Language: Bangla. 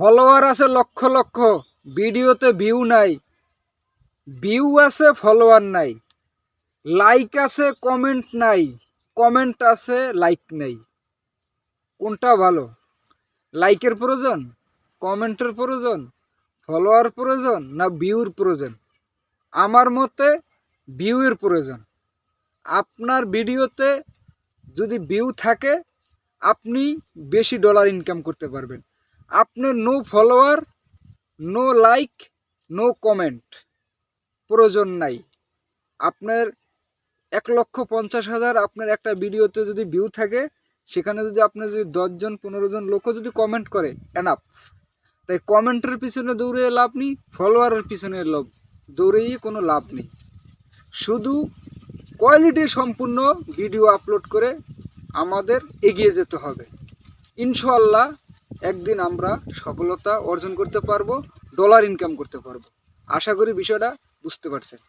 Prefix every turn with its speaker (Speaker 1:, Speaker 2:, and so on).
Speaker 1: ফলোয়ার আছে লক্ষ লক্ষ, ভিডিওতে ভিউ নাই। ভিউ আছে ফলোয়ার নাই। লাইক আছে কমেন্ট নাই, কমেন্ট আছে লাইক নাই। কোনটা ভালো? লাইকের প্রয়োজন, কমেন্টের প্রয়োজন, ফলোয়ার প্রয়োজন, না ভিউর প্রয়োজন? আমার মতে ভিউয়ের প্রয়োজন। আপনার ভিডিওতে যদি ভিউ থাকে আপনি বেশি ডলার ইনকাম করতে পারবেন। আপনার no follower, no like, no comment প্রয়োজন নাই। আপনার 1,50,000 আপনার একটা ভিডিওতে যদি ভিউ থাকে, সেখানে যদি আপনার যদি 10 জন 15 জন লোকও যদি কমেন্ট করে, এনাফ। তাই কমেন্টের পিছনে দৌড়ে লাভ নেই, ফলোয়ারের পিছনে দৌড়েই কোনো লাভ নেই। শুধু কোয়ালিটি সম্পূর্ণ ভিডিও আপলোড করে আমাদের এগিয়ে যেতে হবে। ইনশাআল্লাহ একদিন আমরা সফলতা অর্জন করতে পারবো, ডলার ইনকাম করতে পারবো। আশা করি বিষয়টা বুঝতে পারছেন।